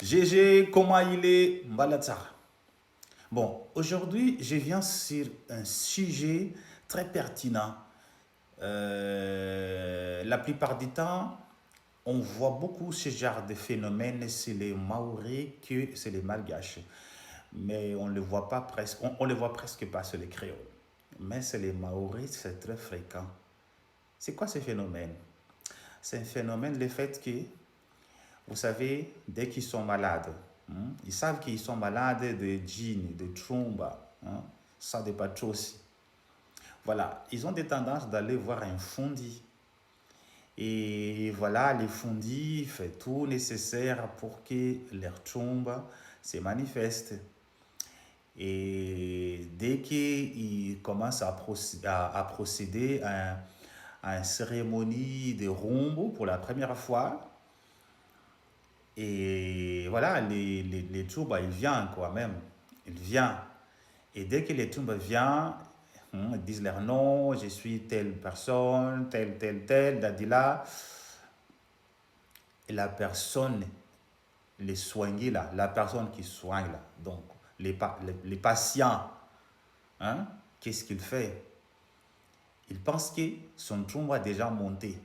GG, comment il est? Mbalatsar. Bon, aujourd'hui, je viens sur un sujet très pertinent. La plupart du temps, on voit beaucoup ce genre de phénomène chez les Maoris que c'est les Malgaches. Mais on ne le voit pas presque, on le voit presque pas sur les créoles. Mais chez les Maoris, c'est très fréquent. C'est quoi ce phénomène? C'est un phénomène, le fait que vous savez, dès qu'ils sont malades, ils savent qu'ils sont malades de djinn, de tromba, ça de aussi. Voilà, ils ont des tendances d'aller voir un fondi. Et voilà, les fondis font tout nécessaire pour que leur tromba se manifeste. Et dès qu'ils commencent à procéder à une cérémonie de rombo pour la première fois, et voilà, les Touba, ils viennent quoi même. Ils viennent. Et dès que les Touba viennent, ils disent leur nom, je suis telle personne, telle, Dadila. Et la personne, les soignés là, la personne qui soigne là, donc les patients, qu'est-ce qu'il fait? Il pense que son Touba a déjà monté.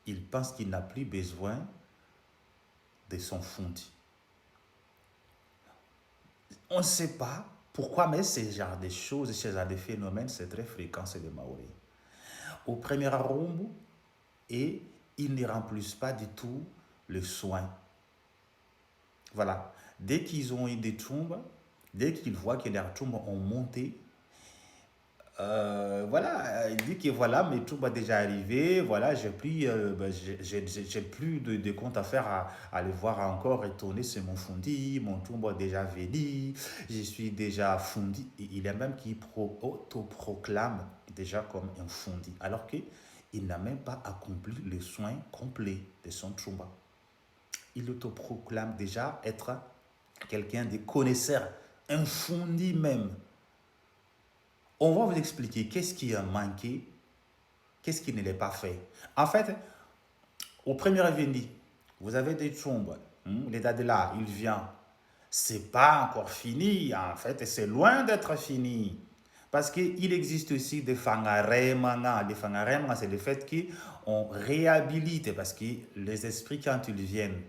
Il pense qu'il n'a plus besoin de son fondi. On ne sait pas pourquoi, mais ce genre de choses, ce genre de phénomènes, c'est très fréquent chez les Maoris. Au premier arombe, et ils ne remplissent pas du tout le soin. Voilà. Dès qu'ils ont eu des tombes, dès qu'ils voient que leurs tombes ont monté, voilà, il dit que voilà, mes tours sont déjà arrivé, voilà, j'ai plus, j'ai plus de compte à faire à aller voir encore retourner sur mon fondi, mon tour est déjà venu, je suis déjà fondi. Et il y a même qui autoproclame déjà comme un fondi, alors qu'il n'a même pas accompli le soin complet de son trumba. Il autoproclame déjà être quelqu'un de connaisseur, un fondi même. On va vous expliquer qu'est-ce qui a manqué, qu'est-ce qui ne l'est pas fait. En fait, au premier venu, vous avez des tombes, l'état de là, il vient. C'est pas encore fini, en fait, c'est loin d'être fini. Parce qu'il existe aussi des fangaremanga. Les fangaremanga, c'est le fait qu'on réhabilite, parce que les esprits, quand ils viennent,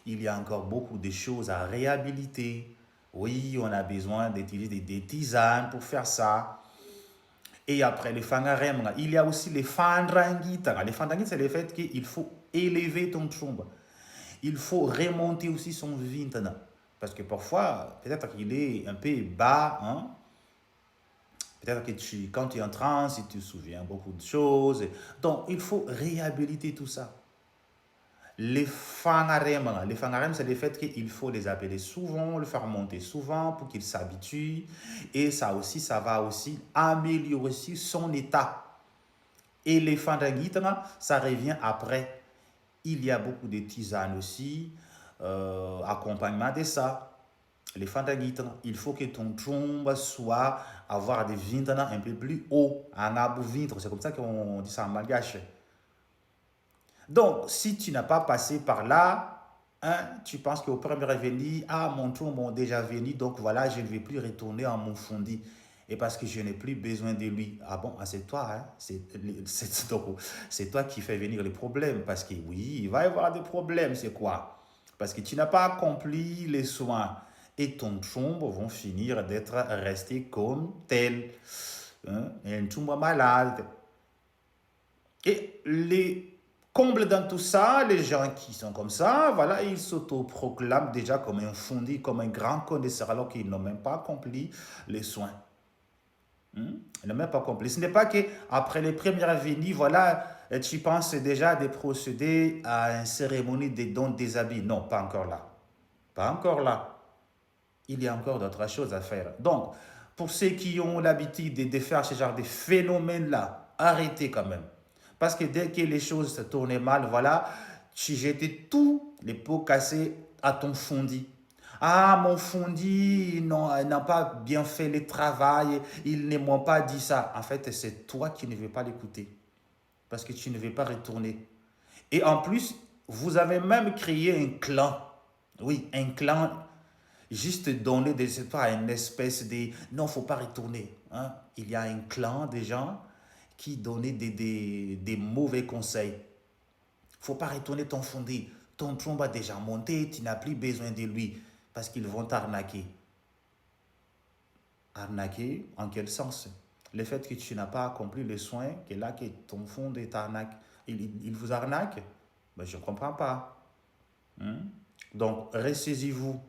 il y a encore beaucoup de choses à réhabiliter. Oui, on a besoin d'utiliser des tisanes pour faire ça. Et après les fangarem, il y a aussi les fandrangita. Les fandrangita, c'est le fait qu'il faut élever ton trombe. Il faut remonter aussi son vintana. Parce que parfois, peut-être qu'il est un peu bas. Peut-être que quand tu es en transe, tu te souviens beaucoup de choses. Donc, il faut réhabiliter tout ça. Les fangarem, c'est le fait qu'il faut les appeler souvent, le faire monter souvent pour qu'ils s'habituent. Et ça aussi, ça va aussi améliorer aussi son état. Et les fandanguitana, ça revient après. Il y a beaucoup de tisanes aussi, accompagnement de ça. Les fandanguitana, il faut que ton trombe soit, avoir des vintana un peu plus haut, en arbre vintre. C'est comme ça qu'on dit ça en malgache. Donc, si tu n'as pas passé par là, tu penses qu'au premier venu, mon trombe est déjà venu, donc voilà, je ne vais plus retourner à mon fondi. Et parce que je n'ai plus besoin de lui. Ah bon, c'est toi, c'est toi qui fais venir les problèmes. Parce que oui, il va y avoir des problèmes, c'est quoi? Parce que tu n'as pas accompli les soins. Et ton tombe vont finir d'être resté comme tel. Un tombe malade. Et les combles dans tout ça, les gens qui sont comme ça, voilà, ils s'autoproclament déjà comme un fondi, comme un grand connaisseur, alors qu'ils n'ont même pas accompli les soins. Il n'a même pas compris. Ce n'est pas qu'après les premières venues, voilà, tu penses déjà de procéder à une cérémonie de don des habits. Non, pas encore là. Pas encore là. Il y a encore d'autres choses à faire. Donc, pour ceux qui ont l'habitude de faire ce genre de phénomène-là, arrêtez quand même. Parce que dès que les choses se tournaient mal, voilà, tu jetais tout les pots cassés à ton fondi. Ah, mon fondi, non, n'a pas bien fait le travail, ils ne m'ont pas dit ça. En fait, c'est toi qui ne veux pas l'écouter. Parce que tu ne veux pas retourner. Et en plus, Vous avez même créé un clan. Oui, un clan. Juste donner des, c'est pas une espèce de... Non, faut pas retourner. Hein. Il y a un clan de gens qui donnaient des mauvais conseils. Faut pas retourner ton fondé. Ton trompe a déjà monté, tu n'as plus besoin de lui parce qu'ils vont t'arnaquer. Arnaquer, en quel sens? Le fait que tu n'as pas accompli le soin, que là, que ton fondé t'arnaque, il vous arnaque? Ben, je ne comprends pas. Hein? Donc, ressaisissez-vous.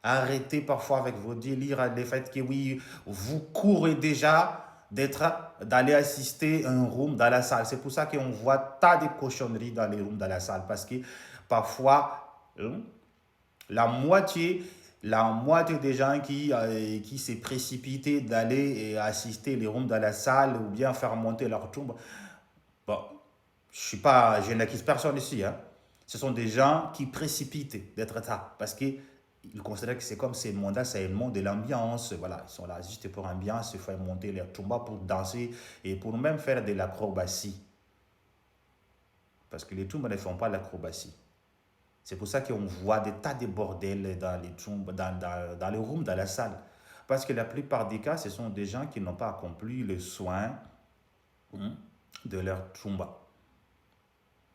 Arrêtez parfois avec vos délires, le fait que oui, vous courez déjà d'aller assister à un room dans la salle. C'est pour ça qu'on voit tas de cochonneries dans les rooms dans la salle. Parce que parfois, hein, la moitié, la moitié des gens qui s'est précipité d'aller assister les rooms dans la salle ou bien faire monter leur tombe, bon, je n'accuse personne ici, hein. Ce sont des gens qui précipitent d'être là parce qu'ils considèrent que c'est comme c'est mandat, c'est un monde de l'ambiance. Voilà, ils sont là juste pour ambiance, il faut monter les tumbas pour danser et pour même faire de l'acrobatie. Parce que les tumbas ne font pas l'acrobatie. C'est pour ça qu'on voit des tas de bordels dans les tumbas, dans les rooms, dans la salle. Parce que la plupart des cas, ce sont des gens qui n'ont pas accompli le soin hein, de leur tumba.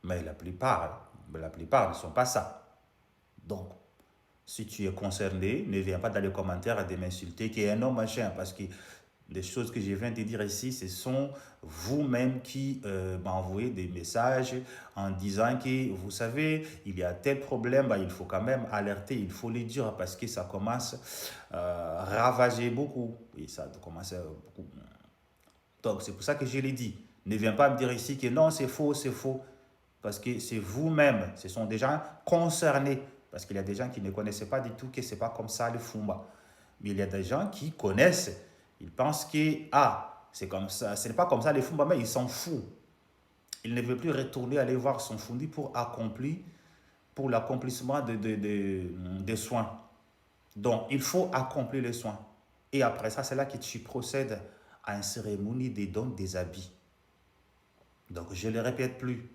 Mais la plupart ne sont pas ça. Donc, si tu es concerné, ne viens pas dans les commentaires de m'insulter qui est un homme machin, parce que les choses que je viens de dire ici, ce sont vous-même qui m'envoyez des messages en disant que, vous savez, il y a tel problème, bah, il faut quand même alerter, il faut le dire parce que ça commence à ravager beaucoup. Et ça commence à beaucoup. Donc, c'est pour ça que je l'ai dit. Ne viens pas me dire ici que non, c'est faux, c'est faux. Parce que c'est vous-même, ce sont des gens concernés. Parce qu'il y a des gens qui ne connaissaient pas du tout que ce n'est pas comme ça le Fumba. Mais il y a des gens qui connaissent. Ils pensent que, ah, c'est comme ça, ce n'est pas comme ça le Fumba, mais ils s'en foutent. Il ne veut plus retourner aller voir son fundi pour l'accomplissement des soins. Donc, il faut accomplir les soins. Et après ça, c'est là que tu procèdes à une cérémonie des dons des habits. Donc, je ne le répète plus.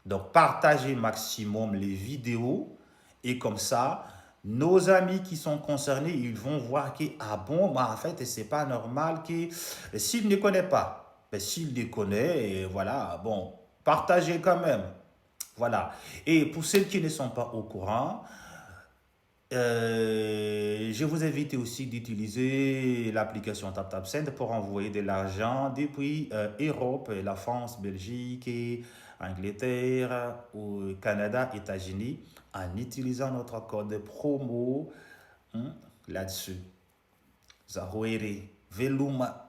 Donc, partagez maximum les vidéos et comme ça, nos amis qui sont concernés, ils vont voir que, ah bon, bah en fait, c'est pas normal que, s'ils ne connaissent pas, ben, s'ils les connaissent, voilà, bon, partagez quand même. Voilà. Et pour ceux qui ne sont pas au courant, je vous invite aussi d'utiliser l'application TapTapSend pour envoyer de l'argent depuis Europe, la France, Belgique, et Angleterre, ou Canada, États-Unis, en utilisant notre code promo hein, là-dessus. Zahoere Veluma.